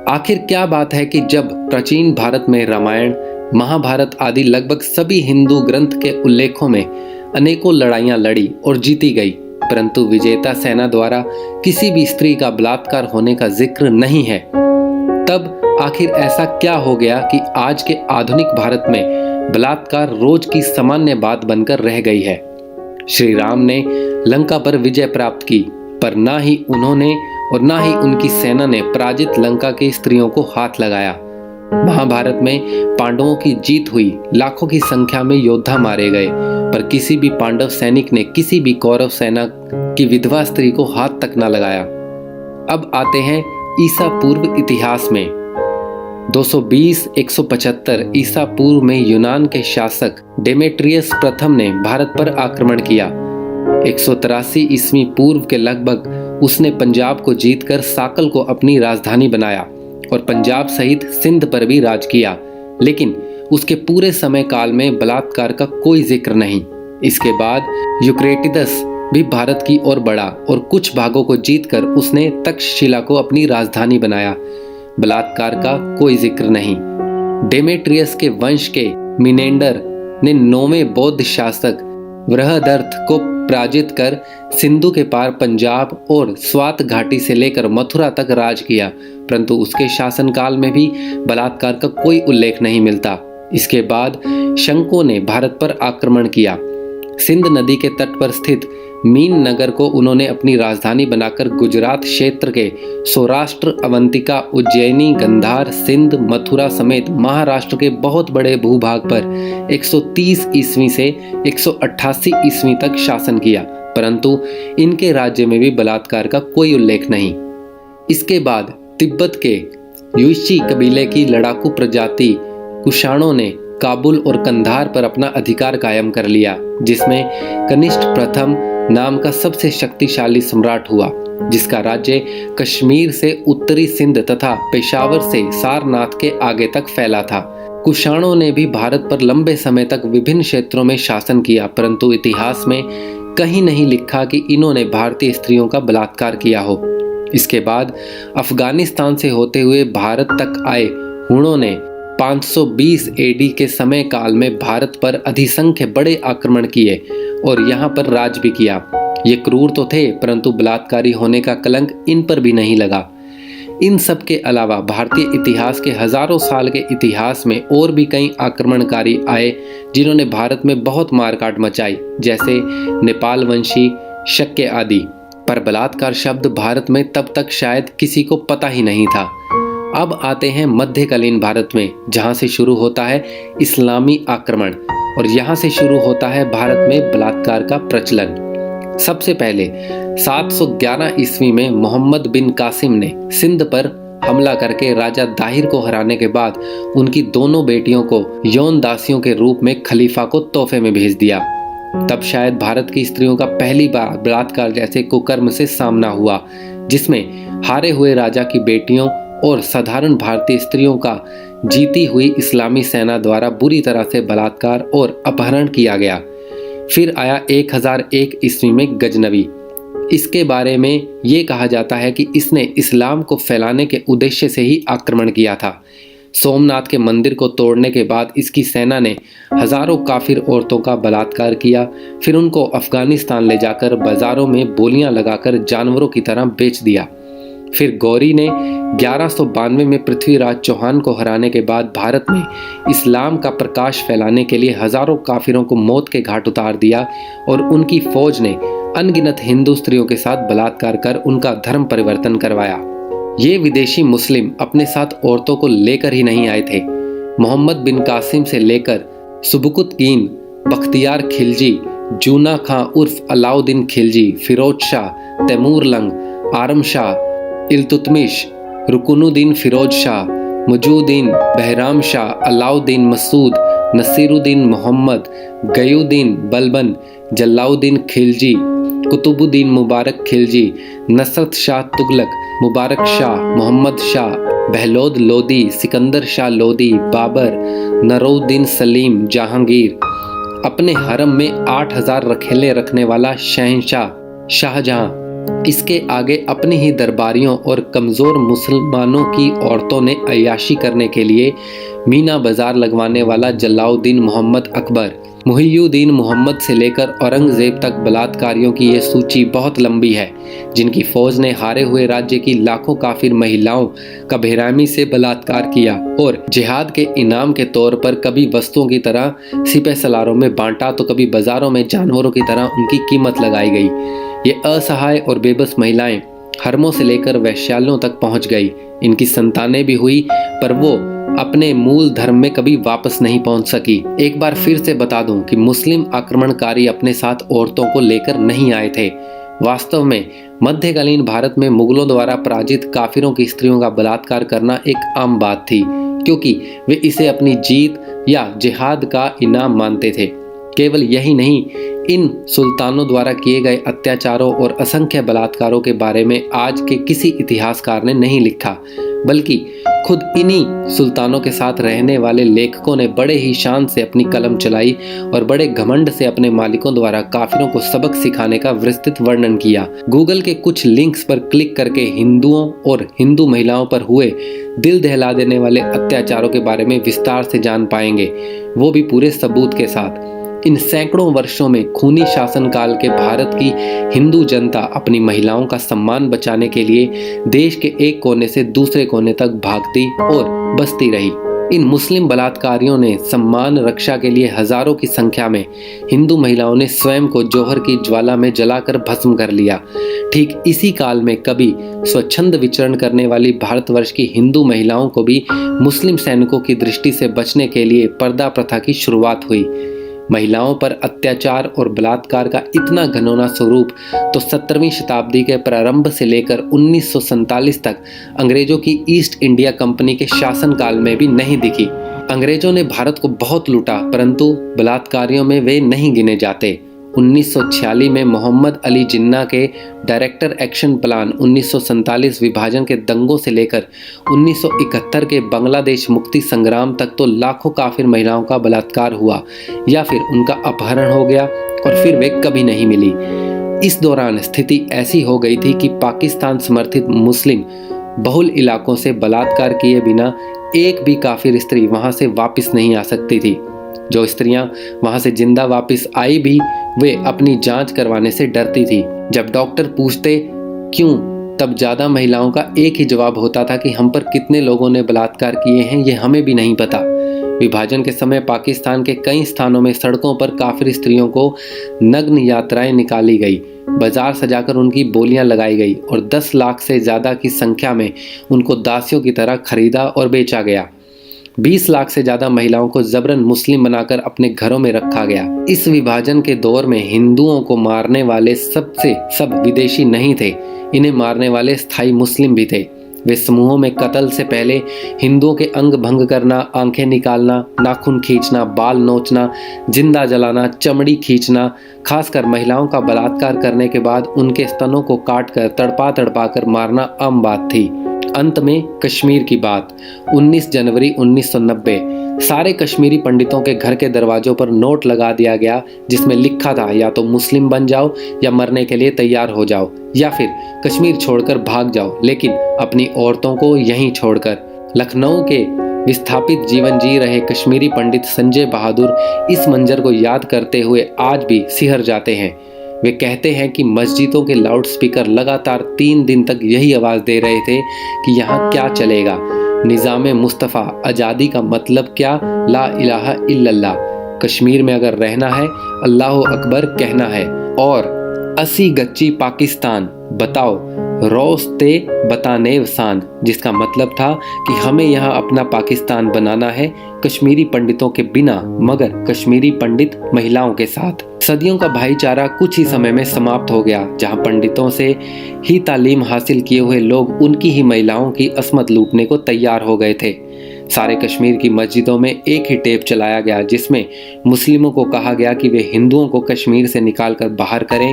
आखिर क्या बात है कि जब प्राचीन भारत में रामायण, महाभारत आदि लगभग सभी हिंदू ग्रंथ के उल्लेखों में अनेकों लड़ाइयां लड़ी और जीती गई, परंतु विजेता सेना द्वारा किसी भी स्त्री का बलात्कार होने का जिक्र नहीं है। तब आखिर ऐसा क्या हो गया कि आज के आधुनिक भारत में बलात्कार रोज की सामान्य बात बनकर रह गई है। श्री राम ने लंका पर विजय प्राप्त की, पर ना ही उन्होंने और ना ही उनकी सेना ने पराजित लंका की स्त्रियों को हाथ लगाया। महाभारत में पांडवों की जीत हुई, लाखों की संख्या में योद्धा मारे गए, पर किसी भी पांडव सैनिक ने किसी भी कौरव सेना की विधवा स्त्री को हाथ तक न लगाया। अब आते हैं ईसा पूर्व इतिहास में। 220-175 ईसा पूर्व में यूनान के शासक डेमेट्रियस प्रथम ने भारत पर आक्रमण किया। 183 ईस्वी पूर्व के लगभग उसने पंजाब को जीतकर साकल को अपनी राजधानी बनाया और पंजाब सहित सिंध पर भी राज किया, लेकिन उसके पूरे समय काल में बलात्कार का कोई जिक्र नहीं। इसके बाद यूक्रेटिदस भी भारत की ओर बढ़ा और कुछ भागों को जीतकर उसने तक्षशिला को अपनी राजधानी बनाया। बलात्कार का कोई जिक्र नहीं। डेमेट्रियस के वंश के मिनेंडर ने 9वें बौद्ध शासक बृहदर्थ को पराजित कर सिंधु के पार पंजाब और स्वात घाटी से लेकर मथुरा तक राज किया, परंतु उसके शासनकाल में भी बलात्कार का कोई उल्लेख नहीं मिलता। इसके बाद शंकों ने भारत पर आक्रमण किया। सिंध नदी के तट पर स्थित मीन नगर को उन्होंने अपनी राजधानी बनाकर गुजरात क्षेत्र के सौराष्ट्र, अवंतिका, उज्जैनी, गंधार, सिंध, मथुरा समेत महाराष्ट्र के बहुत बड़े भूभाग पर 130 ईस्वी से 188 ईस्वी तक शासन किया, परंतु इनके राज्य में भी बलात्कार का कोई उल्लेख नहीं। इसके बाद तिब्बत के युइशी कबीले की लड़ाकू प्रजाति कुषाणों ने काबुल और कंधार पर अपना अधिकार कायम कर लिया, जिसमें कनिष्ठ प्रथम नाम का सबसे शक्तिशाली सम्राट हुआ, जिसका राज्य कश्मीर से उत्तरी सिंध तथा पेशावर से सारनाथ के आगे तक फैला था। कुषाणों ने भी भारत पर लंबे समय तक विभिन्न क्षेत्रों में शासन किया, परंतु इतिहास में कहीं नहीं लिखा कि इन्होंने भारतीय स्त्रियों का बलात्कार किया हो। इसके बाद अफगानिस्तान से होते हुए भारत तक आए हुणों ने 520 एडी के समय काल में भारत पर अधिसंख्य बड़े आक्रमण किए और यहाँ पर राज भी किया। ये क्रूर तो थे, परंतु बलात्कारी होने का कलंक इन पर भी नहीं लगा। इन सब के अलावा भारतीय इतिहास के हजारों साल के इतिहास में और भी कई आक्रमणकारी आए, जिन्होंने भारत में बहुत मारकाट मचाई, जैसे नेपाल वंशी, शक्य आदि। पर बलात्कार शब्द भारत में तब तक शायद किसी को पता ही नहीं था। अब आते हैं मध्यकालीन भारत में, जहां से शुरू होता है इस्लामी आक्रमण और यहां से शुरू होता है भारत में बलात्कार का प्रचलन। सबसे पहले 711 ईस्वी में मोहम्मद बिन कासिम ने सिंध पर हमला करके राजा दाहिर को हराने के बाद उनकी दोनों बेटियों को यौन दासियों के रूप में खलीफा को तोहफे में भेज दिया। तब शायद भारत की स्त्रियों का पहली बार बलात्कार जैसे कुकर्म से सामना हुआ, जिसमें हारे हुए राजा की बेटियों और साधारण भारतीय स्त्रियों का जीती हुई इस्लामी सेना द्वारा बुरी तरह से बलात्कार और अपहरण किया गया। फिर आया 1001 ईस्वी में गजनवी। इसके बारे में ये कहा जाता है कि इसने इस्लाम को फैलाने के उद्देश्य से ही आक्रमण किया था। सोमनाथ के मंदिर को तोड़ने के बाद इसकी सेना ने हजारों काफिर औरतों का बलात्कार किया, फिर उनको अफगानिस्तान ले जाकर बाजारों में बोलियां लगाकर जानवरों की तरह बेच दिया। फिर गौरी ने 1192 में पृथ्वीराज चौहान को हराने के बाद भारत में इस्लाम का प्रकाश फैलाने के लिए हजारों काफिरों को मौत के घाट उतार दिया और उनकी फौज ने अनगिनत हिंदू स्त्रियों के साथ बलात्कार कर उनका धर्म परिवर्तन करवाया। ये विदेशी मुस्लिम अपने साथ औरतों को लेकर ही नहीं आए थे। मोहम्मद बिन कासिम से लेकर सुबुकुतगीन, बख्तियार खिलजी, जूना खां उर्फ अलाउद्दीन खिलजी, फिरोज शाह, तैमूर लंग, आरम शाह, इल्तुतमिश, रुकुनुद्दीन फिरोज शाह, मुजुद्दीन, बहराम शाह, अलाउद्दीन मसूद, नसीरुद्दीन मोहम्मद, गयुद्दीन बलबन, जलाउद्दीन खिलजी, कुतुबुद्दीन मुबारक खिलजी, नसरत शाह तुगलक, मुबारक शाह, मोहम्मद शाह, बहलोद लोदी, सिकंदर शाह लोदी, बाबर, नरुद्दीन सलीम, जहांगीर। अपने हरम में 8000 रखेले रखने वाला शहंशाह शाहजहां इसके आगे अपनी ही दरबारियों और कमज़ोर मुसलमानों की औरतों ने अय्याशी करने के लिए मीना बाजार लगवाने वाला जलाउद्दीन मोहम्मद अकबर, मुहियुद्दीन मोहम्मद से लेकर औरंगजेब तक बलात्कारियों की ये सूची बहुत लंबी है, जिनकी फौज ने हारे हुए राज्य की लाखों काफिर महिलाओं का बेरहमी से बलात्कार किया और जिहाद के इनाम के तौर पर कभी वस्तुओं की तरह सिपह सलारों में बांटा तो कभी बाजारों में जानवरों की तरह उनकी कीमत लगाई गई। ये असहाय और बेबस महिलाएं हरमों से लेकर वैश्यालयों तक पहुंच गई। इनकी संतानें भी हुई, पर वो अपने मूल धर्म में कभी वापस नहीं पहुंच सकी। एक बार फिर से बता दूं कि मुस्लिम आक्रमणकारी अपने साथ औरतों को लेकर नहीं आए थे। वास्तव में मध्यकालीन भारत में मुगलों द्वारा पराजित काफिरों की स्त्रियों का बलात्कार करना एक आम बात थी, क्योंकि वे इसे अपनी जीत या जिहाद का इनाम मानते थे। केवल यही नहीं, इन सुल्तानों द्वारा किए गए अत्याचारों और असंख्य बलात्कारों के बारे में आज के किसी इतिहासकार ने नहीं लिखा, बल्कि खुद इन्हीं सुल्तानों के साथ रहने वाले लेखकों ने बड़े ही शान से अपनी कलम चलाई और बड़े घमंड से अपने मालिकों द्वारा काफिरों को सबक सिखाने का विस्तृत वर्णन किया। गूगल के कुछ लिंक्स पर क्लिक करके हिंदुओं और हिंदू महिलाओं पर हुए दिल दहला देने वाले अत्याचारों के बारे में विस्तार से जान पाएंगे, वो भी पूरे सबूत के साथ। इन सैकड़ों वर्षों में खूनी शासनकाल के भारत की हिंदू जनता अपनी महिलाओं का सम्मान बचाने के लिए देश के एक कोने से दूसरे कोने तक भागती और बसती रही। इन मुस्लिम बलात्कारियों ने सम्मान रक्षा के लिए हजारों की संख्या में हिंदू महिलाओं ने स्वयं को जौहर की ज्वाला में जलाकर भस्म कर लिया। ठीक इसी काल में कभी स्वच्छंद विचरण करने वाली भारतवर्ष की हिंदू महिलाओं को भी मुस्लिम सैनिकों की दृष्टि से बचने के लिए पर्दा प्रथा की शुरुआत हुई। महिलाओं पर अत्याचार और बलात्कार का इतना घिनौना स्वरूप तो 17वीं शताब्दी के प्रारंभ से लेकर 1947 तक अंग्रेजों की ईस्ट इंडिया कंपनी के शासनकाल में भी नहीं दिखी। अंग्रेजों ने भारत को बहुत लूटा, परंतु बलात्कारियों में वे नहीं गिने जाते। 1946 में मोहम्मद अली जिन्ना के डायरेक्टर एक्शन प्लान 1947 विभाजन के दंगों से लेकर 1971 के बांग्लादेश मुक्ति संग्राम तक तो लाखों काफिर महिलाओं का बलात्कार हुआ या फिर उनका अपहरण हो गया और फिर वे कभी नहीं मिली। इस दौरान स्थिति ऐसी हो गई थी कि पाकिस्तान समर्थित मुस्लिम बहुल इलाकों से बलात्कार किए बिना एक भी काफिर स्त्री वहां से वापस नहीं आ सकती थी। जो स्त्रियां वहां से जिंदा वापस आई भी वे अपनी जांच करवाने से डरती थी। जब डॉक्टर पूछते क्यों, तब ज्यादा महिलाओं का एक ही जवाब होता था कि हम पर कितने लोगों ने बलात्कार किए हैं ये हमें भी नहीं पता। विभाजन के समय पाकिस्तान के कई स्थानों में सड़कों पर काफिर स्त्रियों को नग्न यात्राएं निकाली गई, बाजार सजाकर उनकी बोलियां लगाई गई और 10 लाख से ज्यादा की संख्या में उनको दासियों की तरह खरीदा और बेचा गया। 20 लाख से ज्यादा महिलाओं को जबरन मुस्लिम बनाकर अपने घरों में रखा गया। इस विभाजन के दौर में हिंदुओं को मारने वाले सब विदेशी नहीं थे, इन्हें मारने वाले स्थायी मुस्लिम भी थे। वे समूहों में कत्ल से पहले हिंदुओं के अंग भंग करना, आंखें निकालना, नाखून खींचना, बाल नोचना, जिंदा जलाना, चमड़ी खींचना, खासकर महिलाओं का बलात्कार करने के बाद उनके स्तनों को काटकर तड़पा तड़पा कर मारना आम बात थी। अंत में कश्मीर की बात। 19 जनवरी 1990 सारे कश्मीरी पंडितों के घर के दरवाजों पर नोट लगा दिया गया, जिसमें लिखा था या तो मुस्लिम बन जाओ या मरने के लिए तैयार हो जाओ या फिर कश्मीर छोड़कर भाग जाओ, लेकिन अपनी औरतों को यहीं छोड़कर। लखनऊ के विस्थापित जीवन जी रहे कश्मीरी पंडित संजय बहादुर इस मंजर को याद करते हुए आज भी सिहर जाते हैं। वे कहते हैं कि मस्जिदों के लाउडस्पीकर लगातार 3 दिन तक यही आवाज़ दे रहे थे कि यहाँ क्या चलेगा, निज़ामे मुस्तफ़ा, आज़ादी का मतलब क्या, ला इलाहा इल्लल्लाह, कश्मीर में अगर रहना है अल्लाह अकबर कहना है, और 80 गच्ची पाकिस्तान बताओ रोस्ते बताने वसान, जिसका मतलब था कि हमें यहाँ अपना पाकिस्तान बनाना है, कश्मीरी पंडितों के बिना मगर कश्मीरी पंडित महिलाओं के साथ। सदियों का भाईचारा कुछ ही समय में समाप्त हो गया, जहाँ पंडितों से ही तालीम हासिल किए हुए लोग उनकी ही महिलाओं की असमत लूटने को तैयार हो गए थे। सारे कश्मीर की मस्जिदों में एक ही टेप चलाया गया, जिसमें मुस्लिमों को कहा गया कि वे हिंदुओं को कश्मीर से निकालकर बाहर करें।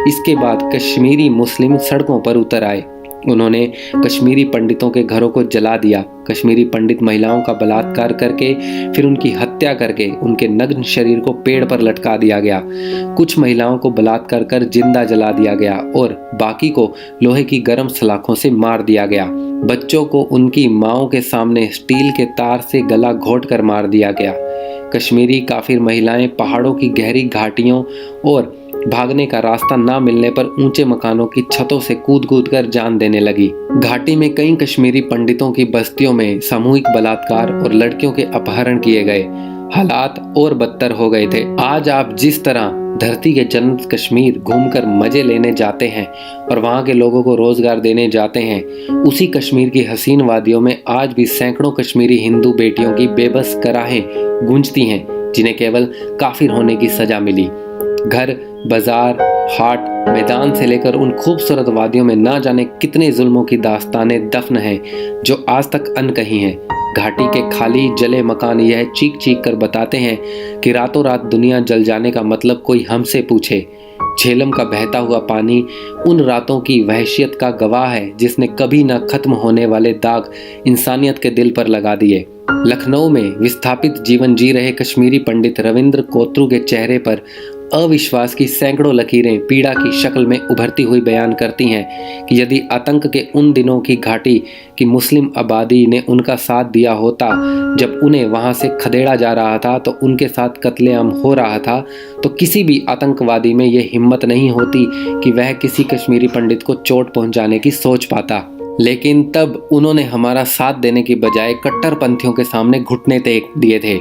इसके बाद कश्मीरी मुस्लिम सड़कों पर उतर आए। उन्होंने कश्मीरी पंडितों के घरों को जला दिया, कश्मीरी पंडित महिलाओं का बलात्कार करके फिर उनकी हत्या हत्या करके उनके नग्न शरीर को पेड़ पर लटका दिया गया। कुछ महिलाओं को बलात्कार कर जिंदा जला दिया गया और बाकी को लोहे की गर्म सलाखों से मार दिया गया। बच्चों को उनकी माओं के सामने स्टील के तार से गला घोंट कर मार दिया गया। कश्मीरी काफिर महिलाएं पहाड़ों की गहरी घाटियों और भागने का रास्ता ना मिलने पर ऊंचे मकानों की छतों से कूद कूद कर जान देने लगी। घाटी में कई कश्मीरी पंडितों की बस्तियों में सामूहिक बलात्कार और लड़कियों के अपहरण किए गए। हालात और बदतर हो गए थे। आज आप जिस तरह धरती के जन्नत कश्मीर घूमकर मजे लेने जाते हैं और वहां के लोगों को रोजगार देने जाते हैं, उसी कश्मीर की हसीन वादियों में आज भी सैकड़ों कश्मीरी हिंदू बेटियों की बेबस कराहें गूंजती हैं, जिन्हें केवल काफिर होने की सजा मिली। घर, बाजार, हाट, मैदान से लेकर उन खूबसूरत वादियों में ना जाने कितने जुल्मों की दास्तानें दफन हैं जो आज तक अनकही हैं। घाटी के खाली जले मकान यह चीख चीख कर बताते हैं कि रातों रात दुनिया जल जाने का मतलब कोई हमसे पूछे। झेलम का बहता हुआ पानी उन रातों की वहशियत का गवाह है जिसने कभी न खत्म होने वाले दाग इंसानियत के दिल पर लगा दिए। लखनऊ में विस्थापित जीवन जी रहे कश्मीरी पंडित रविंद्र कोत्रू के चेहरे पर अविश्वास की सैकड़ों लकीरें पीड़ा की शक्ल में उभरती हुई बयान करती हैं कि यदि आतंक के उन दिनों की घाटी की मुस्लिम आबादी ने उनका साथ दिया होता, जब उन्हें वहां से खदेड़ा जा रहा था तो उनके साथ कत्लेआम हो रहा था, तो किसी भी आतंकवादी में यह हिम्मत नहीं होती कि वह किसी कश्मीरी पंडित को चोट पहुंचाने की सोच पाता। लेकिन तब उन्होंने हमारा साथ देने की बजाय कट्टरपंथियों के सामने घुटने टेक दिए थे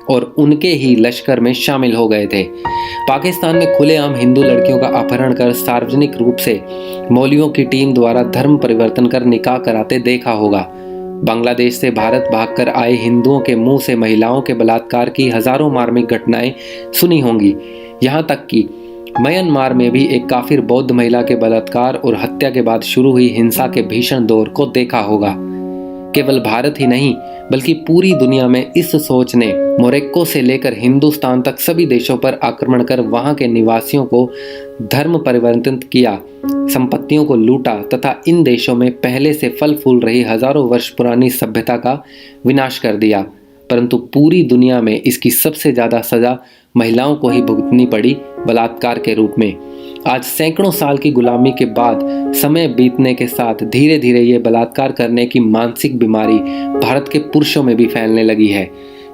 और उनके ही लश्कर में शामिल हो गए थे। पाकिस्तान में खुलेआम हिंदू लड़कियों का अपहरण कर सार्वजनिक रूप से मौलवियों की टीम द्वारा धर्म परिवर्तन कर निकाह कराते देखा होगा। बांग्लादेश से भारत भागकर आए हिंदुओं के मुंह से महिलाओं के बलात्कार की हजारों मार्मिक घटनाएं सुनी होंगी। यहाँ तक कि म्यांमार में भी एक काफिर बौद्ध महिला के बलात्कार और हत्या के बाद शुरू हुई हिंसा के भीषण दौर को देखा होगा। केवल भारत ही नहीं बल्कि पूरी दुनिया में इस सोच ने मोरक्को से लेकर हिंदुस्तान तक सभी देशों पर आक्रमण कर वहां के निवासियों को धर्म परिवर्तित किया, संपत्तियों को लूटा तथा इन देशों में पहले से फल फूल रही हजारों वर्ष पुरानी सभ्यता का विनाश कर दिया। परंतु पूरी दुनिया में इसकी सबसे ज्यादा सजा महिलाओं को ही भुगतनी पड़ी, बलात्कार के रूप में। आज सैकड़ों साल की गुलामी के बाद समय बीतने के साथ धीरे धीरे ये बलात्कार करने की मानसिक बीमारी भारत के पुरुषों में भी फैलने लगी है।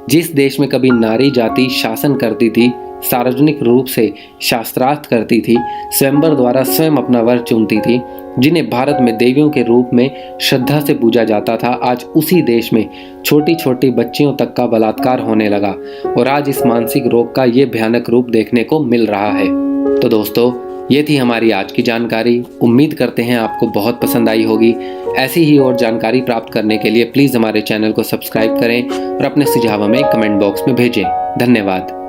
जिस देश में कभी नारी जाति शासन करती थी, सार्वजनिक रूप से शास्त्रार्थ करती थी, स्वयंवर द्वारा स्वयं अपना वर चुनती थी, जिन्हें भारत में देवियों के रूप में श्रद्धा से पूजा जाता था, आज उसी देश में छोटी छोटी बच्चियों तक का बलात्कार होने लगा और आज इस मानसिक रोग का ये भयानक रूप देखने को मिल रहा है। तो दोस्तों, ये थी हमारी आज की जानकारी। उम्मीद करते हैं आपको बहुत पसंद आई होगी। ऐसी ही और जानकारी प्राप्त करने के लिए प्लीज़ हमारे चैनल को सब्सक्राइब करें और अपने सुझाव हमें कमेंट बॉक्स में भेजें। धन्यवाद।